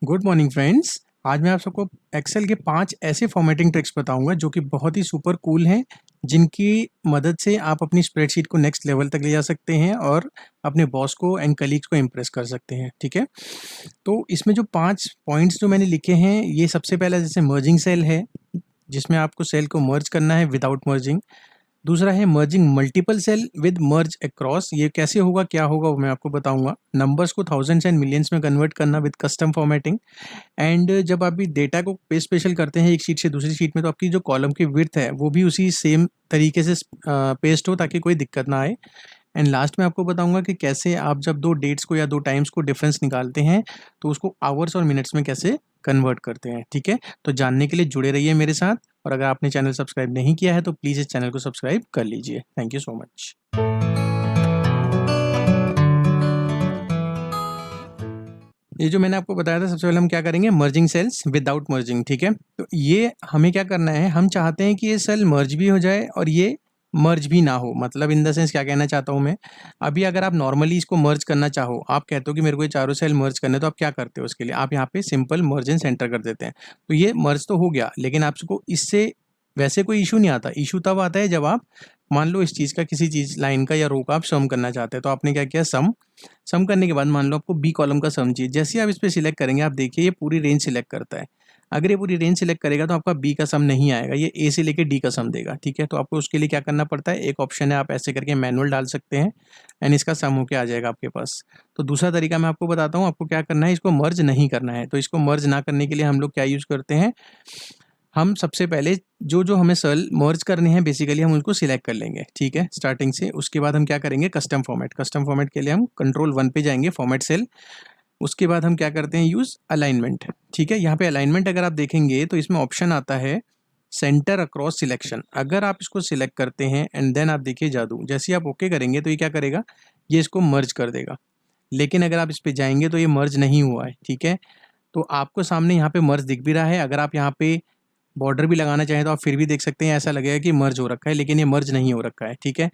Good morning friends. आज मैं आप सबको एक्सेल के 5 ऐसे फॉर्मेटिंग ट्रिक्स बताऊंगा जो कि बहुत ही सुपर कूल हैं, जिनकी मदद से आप अपनी स्प्रेडशीट को नेक्स्ट लेवल तक ले जा सकते हैं और अपने बॉस को एंड कलीग्स को इम्प्रेस कर सकते हैं। ठीक है, तो इसमें जो 5 पॉइंट्स जो मैंने लिखे हैं, ये सबसे पहला जैसे मर्जिंग सेल है, जिसमें आपको सेल को मर्ज करना है विदाउट मर्जिंग। दूसरा है merging multiple cell with merge across. ये कैसे होगा, क्या होगा, वो मैं आपको बताऊंगा। नंबर्स को थाउजेंड्स एंड मिलियंस में कन्वर्ट करना विद कस्टम फॉर्मेटिंग। एंड जब आप भी डेटा को पेस्ट स्पेशल करते हैं एक शीट से दूसरी शीट में, तो आपकी जो कॉलम की विड्थ है वो भी उसी सेम तरीके से पेस्ट हो, ताकि कोई दिक्कत ना आए। एंड लास्ट में आपको बताऊंगा कि कैसे आप जब दो डेट्स को या दो टाइम्स को डिफरेंस निकालते हैं तो उसको आवर्स और मिनट्स में कैसे कन्वर्ट करते हैं। ठीक है, तो जानने के लिए जुड़े रहिए मेरे साथ, और अगर आपने चैनल सब्सक्राइब नहीं किया है तो प्लीज़ इस चैनल को सब्सक्राइब कर लीजिए। Thank you so much. ये जो मैंने आपको बताया था, सबसे पहले हम क्या करेंगे, मर्जिंग सेल्स विदाउट मर्जिंग। ठीक है, तो ये हमें क्या करना है, हम चाहते हैं कि ये सेल मर्ज भी हो जाए और ये मर्ज भी ना हो। मतलब इन द सेंस क्या कहना चाहता हूँ मैं, अभी अगर आप नॉर्मली इसको मर्ज करना चाहो, आप कहते हो कि मेरे को ये चारों सेल मर्ज करने, तो आप क्या करते हो उसके लिए, आप यहाँ पे सिंपल मर्ज इन सेंटर कर देते हैं। तो ये मर्ज तो हो गया, लेकिन आपको इससे वैसे कोई इशू नहीं आता। इशू तब आता है जब आप मान लो इस चीज़ का, किसी चीज़ लाइन का या रो का आप सम करना चाहते हैं। तो आपने क्या किया, सम करने के बाद मान लो आपको बी कॉलम का सम चाहिए। जैसे ही आप इस पर सिलेक्ट करेंगे, आप देखिए ये पूरी रेंज सिलेक्ट करता है। अगर ये पूरी रेंज सिलेक्ट करेगा तो आपका बी का सम नहीं आएगा, ये ए से लेके डी का सम देगा। ठीक है, तो आपको उसके लिए क्या करना पड़ता है, एक ऑप्शन है, आप ऐसे करके मैनुअल डाल सकते हैं एंड इसका सम होके आ जाएगा आपके पास। तो दूसरा तरीका मैं आपको बताता हूँ, आपको क्या करना है, इसको मर्ज नहीं करना है। तो इसको मर्ज ना करने के लिए हम लोग क्या यूज़ करते हैं, हम सबसे पहले जो जो हमें सेल मर्ज करने हैं बेसिकली हम उनको सिलेक्ट कर लेंगे। ठीक है, स्टार्टिंग से। उसके बाद हम क्या करेंगे, कस्टम फॉर्मेट। कस्टम फॉर्मेट के लिए हम कंट्रोल 1 पे जाएंगे, फॉर्मेट सेल। उसके बाद हम क्या करते हैं, यूज़ अलाइनमेंट। ठीक है, यहाँ पे अलाइनमेंट अगर आप देखेंगे तो इसमें ऑप्शन आता है सेंटर अक्रॉस सिलेक्शन। अगर आप इसको सिलेक्ट करते हैं एंड देन आप देखिए जादू, जैसे ही आप ओके करेंगे तो ये क्या करेगा, ये इसको मर्ज कर देगा। लेकिन अगर आप इस पे जाएंगे तो ये मर्ज नहीं हुआ है। ठीक है, तो आपको सामने यहाँ पे मर्ज दिख भी रहा है। अगर आप यहाँ पे बॉर्डर भी लगाना चाहें तो आप फिर भी देख सकते हैं, ऐसा लगेगा कि मर्ज हो रखा है, लेकिन ये मर्ज नहीं हो रखा है। ठीक है,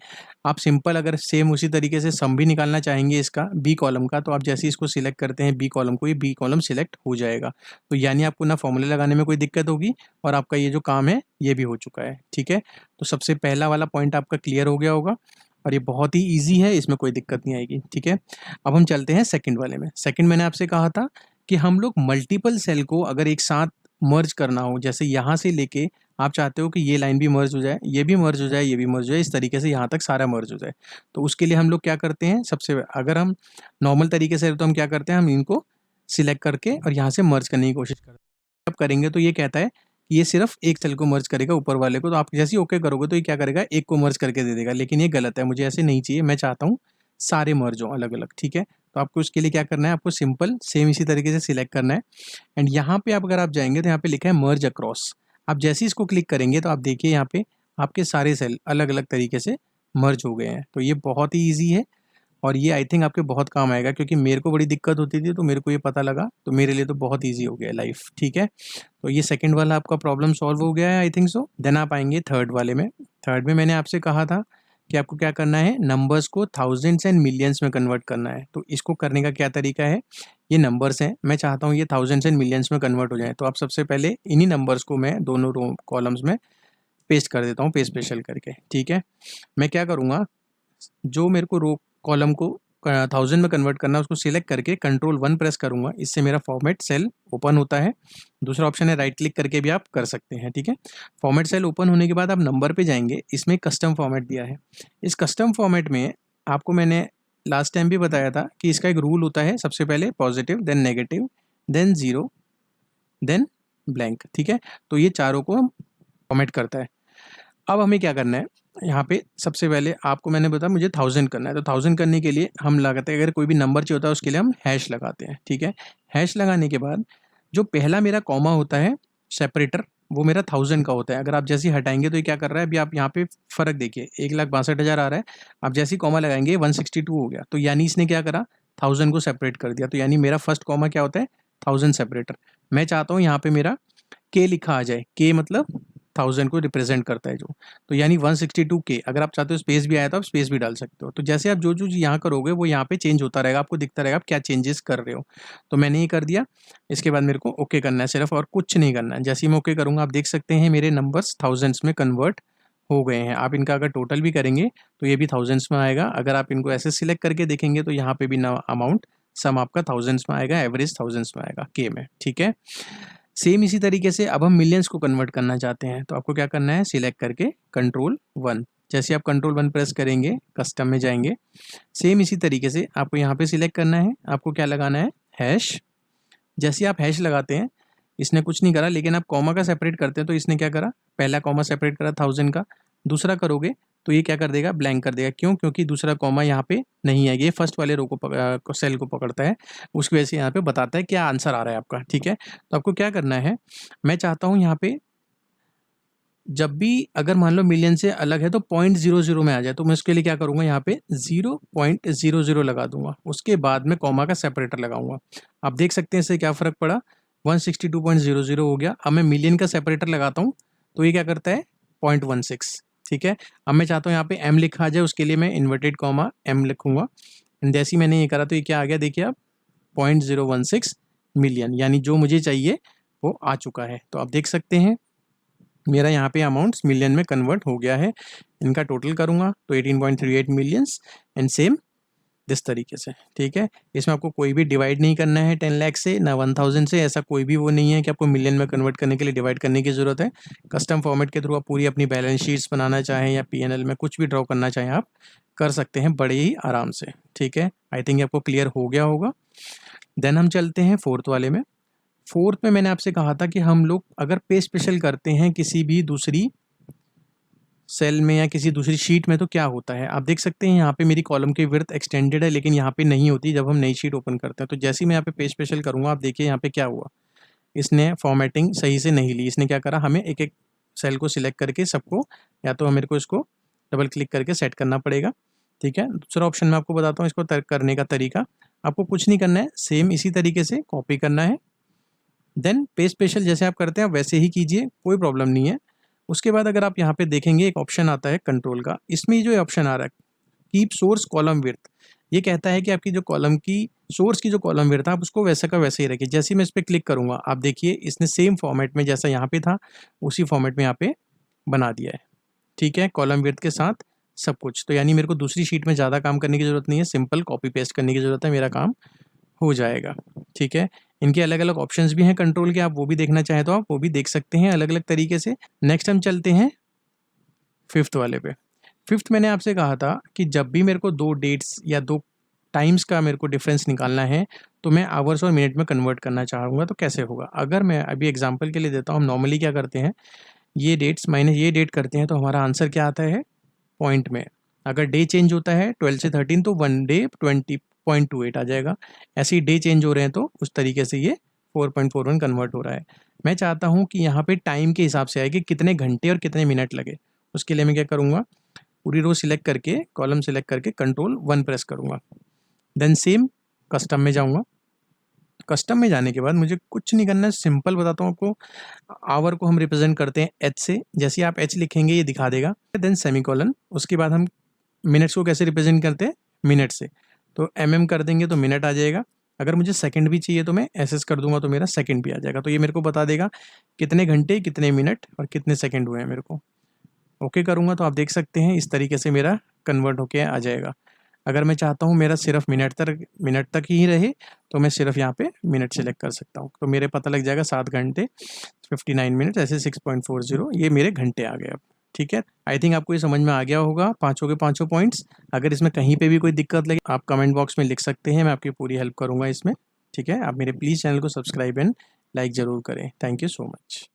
आप सिंपल अगर सेम उसी तरीके से सम भी निकालना चाहेंगे इसका बी कॉलम का, तो आप जैसे ही इसको सिलेक्ट करते हैं बी कॉलम को, ये बी कॉलम सिलेक्ट हो जाएगा। तो यानी आपको ना फॉर्मूले लगाने में कोई दिक्कत होगी और आपका ये जो काम है ये भी हो चुका है। ठीक है, तो सबसे पहला वाला पॉइंट आपका क्लियर हो गया होगा और ये बहुत ही ईजी है, इसमें कोई दिक्कत नहीं आएगी। ठीक है, अब हम चलते हैं सेकंड वाले में। सेकंड मैंने आपसे कहा था कि हम लोग मल्टीपल सेल को अगर एक साथ मर्ज करना हो, जैसे यहाँ से लेके आप चाहते हो कि ये लाइन भी मर्ज हो जाए, ये भी मर्ज हो जाए, ये भी मर्ज हो जाए, इस तरीके से यहाँ तक सारा मर्ज हो जाए। तो उसके लिए हम लोग क्या करते हैं, सबसे अगर हम नॉर्मल तरीके से तो हम क्या करते हैं, हम इनको सिलेक्ट करके और यहाँ से मर्ज करने की कोशिश करते हैं। अब करेंगे तो ये कहता है कि ये सिर्फ एक सेल को मर्ज करेगा, ऊपर वाले को। तो आप जैसे ही ओके करोगे तो ये क्या करेगा, एक को मर्ज करके दे देगा। लेकिन ये गलत है, मुझे ऐसे नहीं चाहिए, मैं चाहता हूँ सारे मर्ज हो अलग अलग। ठीक है, तो आपको उसके लिए क्या करना है, आपको सिंपल सेम इसी तरीके से सिलेक्ट करना है एंड यहाँ पे आप अगर आप जाएंगे तो यहाँ पे लिखा है मर्ज अक्रॉस। आप जैसे ही इसको क्लिक करेंगे तो आप देखिए यहाँ पे आपके सारे सेल अलग अलग तरीके से मर्ज हो गए हैं। तो ये बहुत ही ईजी है और ये आई थिंक आपके बहुत काम आएगा, क्योंकि मेरे को बड़ी दिक्कत होती थी, तो मेरे को ये पता लगा, तो मेरे लिए तो बहुत ईजी हो गया लाइफ। ठीक है, तो ये सेकंड वाला आपका प्रॉब्लम सॉल्व हो गया है आई थिंक सो। देन आप आएंगे थर्ड वाले में। थर्ड में मैंने आपसे कहा था कि आपको क्या करना है, नंबर्स को थाउजेंड्स एंड मिलियंस में कन्वर्ट करना है। तो इसको करने का क्या तरीका है, ये नंबर्स हैं, मैं चाहता हूँ ये थाउजेंड्स एंड मिलियंस में कन्वर्ट हो जाए। तो आप सबसे पहले इन्हीं नंबर्स को मैं दोनों रो कॉलम्स में पेस्ट कर देता हूँ, पेस्ट स्पेशल करके। ठीक है, मैं क्या करूँगा, जो मेरे को रो कॉलम को 1000 में कन्वर्ट करना है उसको सिलेक्ट करके कंट्रोल 1 प्रेस करूंगा, इससे मेरा फॉर्मेट सेल ओपन होता है। दूसरा ऑप्शन है राइट क्लिक करके भी आप कर सकते हैं। ठीक है, फॉर्मेट सेल ओपन होने के बाद आप नंबर पे जाएंगे, इसमें कस्टम फॉर्मेट दिया है। इस कस्टम फॉर्मेट में आपको मैंने लास्ट टाइम भी बताया था कि इसका एक रूल होता है, सबसे पहले positive, then negative, then zero, then blank. ठीक है, तो ये चारों को फॉर्मेट करता है। अब हमें क्या करना है, यहाँ पे सबसे पहले आपको मैंने बताया मुझे 1000 करना है। तो 1000 करने के लिए हम लगाते हैं, अगर कोई भी नंबर चाहिए होता है उसके लिए हम हैश लगाते हैं। ठीक है, हैश लगाने के बाद जो पहला मेरा कॉमा होता है सेपरेटर, वो मेरा 1000 का होता है। अगर आप जैसे ही हटाएंगे तो ये क्या कर रहा है, अभी आप यहाँ पे फ़र्क देखिए, 1,62,000 आ रहा है। आप जैसे ही कॉमा लगाएंगे 162 हो गया। तो यानी इसने क्या करा, 1000 को सेपरेट कर दिया। तो यानी मेरा फर्स्ट कॉमा क्या होता है, 1000 सेपरेटर। मैं चाहता हूँ यहाँ पे मेरा के लिखा आ जाए, के मतलब 1000 को रिप्रेजेंट करता है जो, तो यानी 162K। अगर आप चाहते हो स्पेस भी आया तो आप स्पेस भी डाल सकते हो। तो जैसे आप जो यहाँ करोगे वो यहाँ पे चेंज होता रहेगा, आपको दिखता रहेगा आप क्या चेंजेस कर रहे हो। तो मैंने ये कर दिया, इसके बाद मेरे को ओके करना है सिर्फ, और कुछ नहीं करना है। जैसे ही मैं ओके करूँगा आप देख सकते हैं मेरे नंबर्स थाउजेंड्स में कन्वर्ट हो गए हैं। आप इनका अगर टोटल भी करेंगे तो ये भी थाउजेंड्स में आएगा। अगर आप इनको ऐसे सिलेक्ट करके देखेंगे तो यहाँ पे भी ना अमाउंट सम आपका थाउजेंड्स में आएगा, एवरेज थाउजेंड्स में आएगा के में, ठीक है। सेम इसी तरीके से अब हम मिलियंस को कन्वर्ट करना चाहते हैं, तो आपको क्या करना है, सिलेक्ट करके Ctrl+1। जैसे आप Ctrl+1 प्रेस करेंगे कस्टम में जाएंगे, सेम इसी तरीके से आपको यहाँ पे सिलेक्ट करना है। आपको क्या लगाना है, हैश। जैसे आप हैश लगाते हैं, इसने कुछ नहीं करा, लेकिन आप कॉमा का सेपरेट करते हैं तो इसने क्या करा, पहला कॉमा सेपरेट करा 1000 का, दूसरा करोगे तो ये क्या कर देगा, ब्लैंक कर देगा। क्यों? क्योंकि दूसरा कॉमा यहाँ पे नहीं है, ये फर्स्ट वाले रो को सेल को पकड़ता है, उसकी वजह से यहाँ पे बताता है क्या आंसर आ रहा है आपका, ठीक है। तो आपको क्या करना है, मैं चाहता हूँ यहाँ पे जब भी अगर मान लो मिलियन से अलग है तो 0.00 में आ जाए, तो मैं उसके लिए क्या करूँगा, यहाँ पे 0.00 लगा दूंगा, उसके बाद में कॉमा का सेपरेटर लगाऊंगा। आप देख सकते हैं इससे क्या फ़र्क पड़ा, 162.00 हो गया। अब मैं मिलियन का सेपरेटर लगाता हूँ तो ये क्या करता है, 0.16, ठीक है। अब मैं चाहता हूँ यहाँ पे m लिखा आ जाए, उसके लिए मैं इन्वर्टेड कॉमा m लिखूंगा। जैसे ही मैंने ये करा तो ये क्या आ गया, देखिए आप 0.016 मिलियन, यानी जो मुझे चाहिए वो आ चुका है। तो आप देख सकते हैं मेरा यहाँ पे अमाउंट्स मिलियन में कन्वर्ट हो गया है। इनका टोटल करूँगा तो 18.38 मिलियंस, एंड सेम दिस तरीके से, ठीक है। इसमें आपको कोई भी डिवाइड नहीं करना है 10 लाख से, ना 1000 से, ऐसा कोई भी वो नहीं है कि आपको मिलियन में कन्वर्ट करने के लिए डिवाइड करने की ज़रूरत है। कस्टम फॉर्मेट के थ्रू आप पूरी अपनी बैलेंस शीट्स बनाना चाहें या P&L में कुछ भी ड्रॉ करना चाहें आप कर सकते हैं बड़े ही आराम से, ठीक है। आई थिंक आपको क्लियर हो गया होगा। देन हम चलते हैं फोर्थ वाले में। फोर्थ में मैंने आपसे कहा था कि हम लोग अगर पे स्पेशल करते हैं किसी भी दूसरी सेल में या किसी दूसरी शीट में तो क्या होता है, आप देख सकते हैं यहाँ पे मेरी कॉलम की विड्थ एक्सटेंडेड है, लेकिन यहाँ पे नहीं होती जब हम नई शीट ओपन करते हैं। तो जैसे ही मैं यहाँ पे पे स्पेशल करूँगा, आप देखिए यहाँ पे क्या हुआ, इसने फॉर्मेटिंग सही से नहीं ली। इसने क्या करा, हमें एक एक सेल को सिलेक्ट करके सबको, या तो मेरे को इसको डबल क्लिक करके सेट करना पड़ेगा, ठीक है। दूसरा ऑप्शन मैं आपको बताता हूँ इसको करने का तरीका। आपको कुछ नहीं करना है, सेम इसी तरीके से कॉपी करना है, देन पे स्पेशल जैसे आप करते हैं वैसे ही कीजिए, कोई प्रॉब्लम नहीं है। उसके बाद अगर आप यहाँ पे देखेंगे एक ऑप्शन आता है कंट्रोल का, इसमें जो ऑप्शन आ रहा है कीप सोर्स कॉलम विड्थ, ये कहता है कि आपकी जो कॉलम की सोर्स की जो कॉलम विड्थ है आप उसको वैसा का वैसे ही रखिए। जैसे ही मैं इस पर क्लिक करूँगा आप देखिए इसने सेम फॉर्मेट में जैसा यहाँ पे था उसी फॉर्मेट में यहाँ पे बना दिया है, ठीक है, कॉलम विड्थ के साथ सब कुछ। तो यानी मेरे को दूसरी शीट में ज़्यादा काम करने की ज़रूरत नहीं है, सिंपल कॉपी पेस्ट करने की ज़रूरत है, मेरा काम हो जाएगा, ठीक है। इनके अलग अलग ऑप्शंस भी हैं कंट्रोल के, आप वो भी देखना चाहें तो आप वो भी देख सकते हैं अलग अलग तरीके से। नेक्स्ट हम चलते हैं फिफ्थ वाले पे। फिफ्थ मैंने आपसे कहा था कि जब भी मेरे को 2 डेट्स या 2 टाइम्स का मेरे को डिफरेंस निकालना है तो मैं आवर्स और मिनट में कन्वर्ट करना चाहूँगा, तो कैसे होगा। अगर मैं अभी एग्जांपल के लिए देता हूँ, हम नॉर्मली क्या करते हैं, ये डेट्स माइनस ये डेट करते हैं तो हमारा आंसर क्या आता है, पॉइंट में। अगर डे चेंज होता है 12 से 13 तो 1 डे 20.28 आ जाएगा। ऐसे ही डे चेंज हो रहे हैं तो उस तरीके से ये 4.41 कन्वर्ट हो रहा है। मैं चाहता हूँ कि यहाँ पे टाइम के हिसाब से आए कि कितने घंटे और कितने मिनट लगे। उसके लिए मैं क्या करूँगा, पूरी रो सिलेक्ट करके कॉलम सिलेक्ट करके Ctrl+1 प्रेस करूँगा, देन सेम कस्टम में जाऊँगा। कस्टम में जाने के बाद मुझे कुछ नहीं करना है, सिंपल बताता हूँ आपको। आवर को हम रिप्रेजेंट करते हैं एच से, जैसे आप एच लिखेंगे ये दिखा देगा, देन सेमीकोलन। उसके बाद हम मिनट्स को कैसे रिप्रेजेंट करते हैं, मिनट से, तो कर देंगे तो मिनट आ जाएगा। अगर मुझे सेकंड भी चाहिए तो मैं एस कर दूंगा तो मेरा सेकंड भी आ जाएगा। तो ये मेरे को बता देगा कितने घंटे, कितने मिनट और कितने सेकंड हुए हैं मेरे को। ओके करूँगा तो आप देख सकते हैं इस तरीके से मेरा कन्वर्ट होके आ जाएगा। अगर मैं चाहता हूँ मेरा सिर्फ मिनट तक ही रहे तो मैं सिर्फ यहाँ पे मिनट सेलेक्ट कर सकता हूँ, तो मेरे पता लग जाएगा 7 घंटे 59 मिनट, ऐसे 6.40 ये मेरे घंटे आ गए अब, ठीक है। आई थिंक आपको ये समझ में आ गया होगा पाँचों के पाँचों पॉइंट्स। अगर इसमें कहीं पे भी कोई दिक्कत लगे आप कमेंट बॉक्स में लिख सकते हैं, मैं आपकी पूरी हेल्प करूँगा इसमें, ठीक है। आप मेरे प्लीज़ चैनल को सब्सक्राइब एंड लाइक ज़रूर करें। Thank you so much.